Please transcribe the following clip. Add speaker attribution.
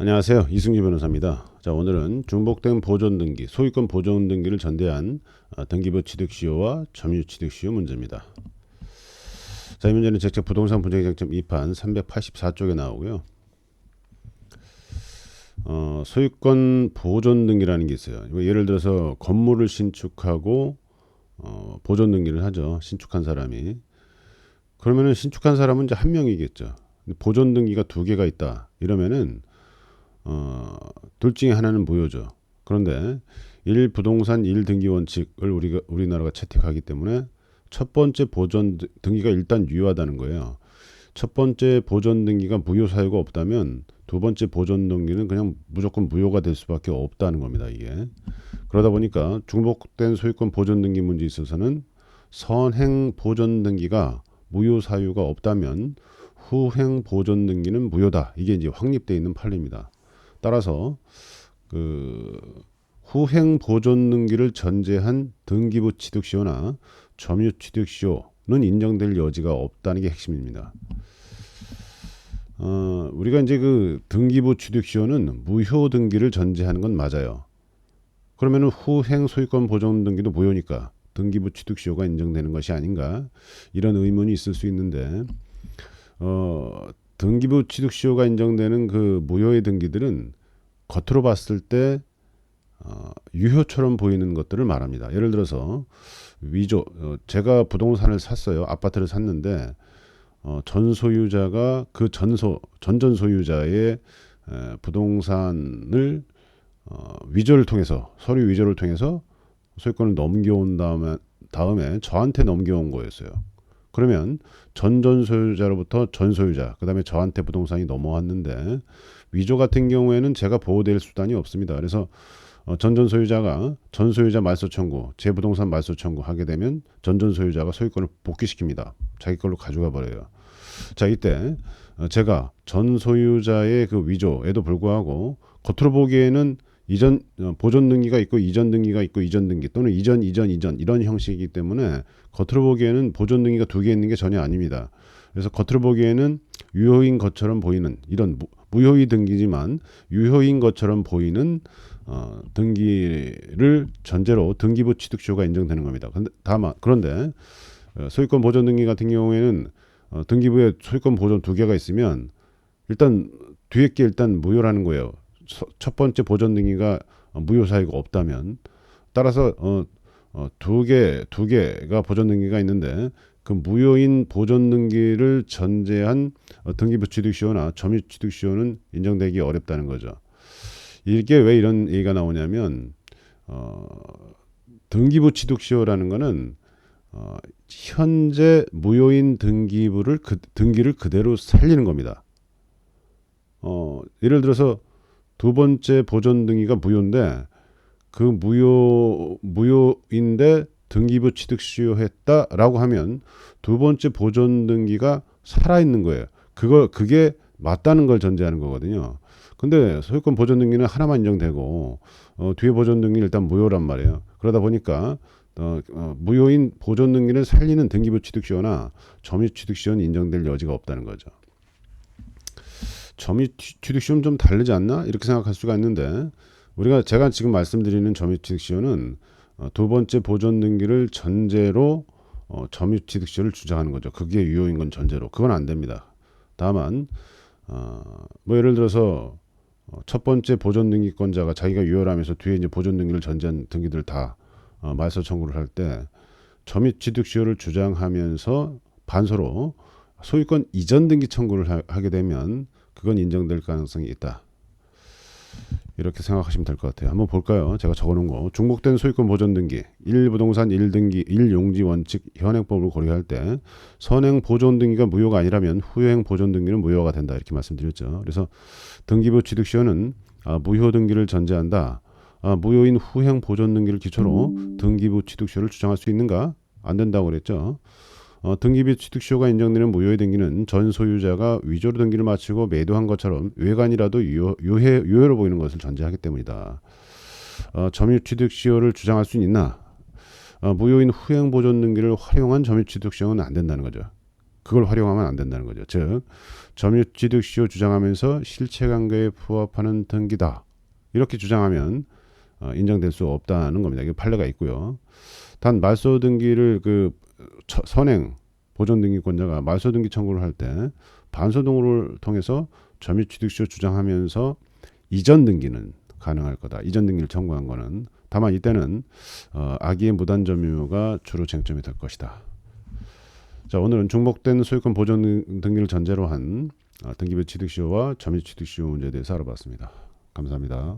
Speaker 1: 안녕하세요. 이승기 변호사입니다. 자, 오늘은 중복된 보존등기, 소유권 보존등기를 전대한 등기부 취득시효와 점유 취득시효 문제입니다. 자, 이 문제는 적재 부동산 분쟁장점 2판 384쪽에 나오고요. 소유권 보존등기라는 게 있어요. 예를 들어서 건물을 신축하고 보존등기를 하죠. 신축한 사람이. 그러면은 신축한 사람은 이제 한 명이겠죠. 보존등기가 두 개가 있다. 이러면은 둘 중에 하나는 무효죠. 그런데 1부동산 1등기 원칙을 우리나라가 채택하기 때문에 첫 번째 보존 등기가 일단 유효하다는 거예요. 첫 번째 보존 등기가 무효 사유가 없다면 두 번째 보존 등기는 그냥 무조건 무효가 될 수밖에 없다는 겁니다. 이게 그러다 보니까 중복된 소유권 보존 등기 문제에 있어서는 선행 보존 등기가 무효 사유가 없다면 후행 보존 등기는 무효다. 이게 이제 확립되어 있는 판례입니다. 따라서 그 후행 보존 등기를 전제한 등기부 취득시효나 점유 취득시효는 인정될 여지가 없다는 게 핵심입니다. 우리가 이제 그 등기부 취득시효는 무효 등기를 전제하는 건 맞아요. 그러면은 후행 소유권 보존 등기도 무효니까 등기부 취득시효가 인정되는 것이 아닌가 이런 의문이 있을 수 있는데 등기부 취득시효가 인정되는 그 무효의 등기들은 겉으로 봤을 때 유효처럼 보이는 것들을 말합니다. 예를 들어서 위조, 제가 부동산을 샀어요. 아파트를 샀는데 전 소유자가 그 전전 소유자의 부동산을 위조를 통해서 서류 위조를 통해서 소유권을 넘겨온 다음에 저한테 넘겨온 거였어요. 그러면 전전 소유자로부터 전 소유자, 그다음에 저한테 부동산이 넘어왔는데 위조 같은 경우에는 제가 보호될 수단이 없습니다. 그래서 전전 소유자가 전 소유자 말소 청구, 제 부동산 말소 청구 하게 되면 전전 소유자가 소유권을 복귀시킵니다. 자기 걸로 가져가 버려요. 자, 이때 제가 전 소유자의 그 위조에도 불구하고 겉으로 보기에는 이전 보존 등기가 있고 이전 등기가 있고 이전 등기 또는 이전 이런 형식이기 때문에 겉으로 보기에는 보존 등기가 두 개 있는 게 전혀 아닙니다. 그래서 겉으로 보기에는 유효인 것처럼 보이는 이런 무효의 등기지만 유효인 것처럼 보이는 등기를 전제로 등기부 취득시효가 인정되는 겁니다. 그런데 소유권 보존 등기 같은 경우에는 등기부에 소유권 보존 두 개가 있으면 일단 뒤에 게 일단 무효라는 거예요. 첫 번째 보존 등기가 무효 사유가 없다면 따라서 두 개가 보존 등기가 있는데 그 무효인 보존 등기를 전제한 등기부 취득시효나 점유 취득시효는 인정되기 어렵다는 거죠. 이게 왜 이런 얘기가 나오냐면 등기부 취득시효라는 거는 현재 무효인 등기를 그대로 살리는 겁니다. 예를 들어서 두 번째 보존 등기가 무효인데 그 무효인데 등기부 취득시효했다라고 하면 두 번째 보존 등기가 살아 있는 거예요. 그게 맞다는 걸 전제하는 거거든요. 근데 소유권 보존 등기는 하나만 인정되고 뒤에 보존 등기는 일단 무효란 말이에요. 그러다 보니까 무효인 보존 등기를 살리는 등기부 취득시효나 점유 취득시효는 인정될 여지가 없다는 거죠. 점유 취득시효는 좀 다르지 않나 이렇게 생각할 수가 있는데 제가 지금 말씀드리는 점유 취득시효는 두 번째 보존 등기를 전제로 점유 취득시효를 주장하는 거죠. 그게 유효인 건 전제로 그건 안 됩니다. 다만 뭐 예를 들어서 첫 번째 보존 등기권자가 자기가 유효라면서 뒤에 이제 보존 등기를 전제한 등기들 다 말소 청구를 할 때 점유 취득시효를 주장하면서 반서로 소유권 이전 등기 청구를 하게 되면 그건 인정될 가능성이 있다. 이렇게 생각하시면 될 것 같아요. 한번 볼까요? 제가 적어놓은 거. 중복된 소유권 보존 등기, 1부동산 1등기 1용지 원칙 현행법을 고려할 때 선행 보존 등기가 무효가 아니라면 후행 보존 등기는 무효가 된다. 이렇게 말씀드렸죠. 그래서 등기부 취득시효는 무효 등기를 전제한다. 무효인 후행 보존 등기를 기초로 등기부 취득시효를 주장할 수 있는가? 안 된다고 그랬죠. 등기부 취득시효가 인정되는 무효의 등기는 전 소유자가 위조로 등기를 마치고 매도한 것처럼 외관이라도 유효로 보이는 것을 전제하기 때문이다. 점유 취득시효를 주장할 수 있나? 무효인 후행 보존 등기를 활용한 점유 취득시효는 안 된다는 거죠. 그걸 활용하면 안 된다는 거죠. 즉 점유취득시효 주장하면서 실체관계에 부합하는 등기다 이렇게 주장하면 인정될 수 없다는 겁니다. 이게 판례가 있고요. 단 말소 등기를 선행 보존 등기권자가 말소 등기 청구를 할 때 반소 등호를 통해서 점유취득시효 주장하면서 이전 등기는 가능할 거다. 이전 등기를 청구한 거는 다만 이때는 악의의 무단 점유가 주로 쟁점이 될 것이다. 자, 오늘은 중복된 소유권 보존 등기를 전제로 한 등기부 취득시효와 점유취득시효 문제에 대해서 알아봤습니다. 감사합니다.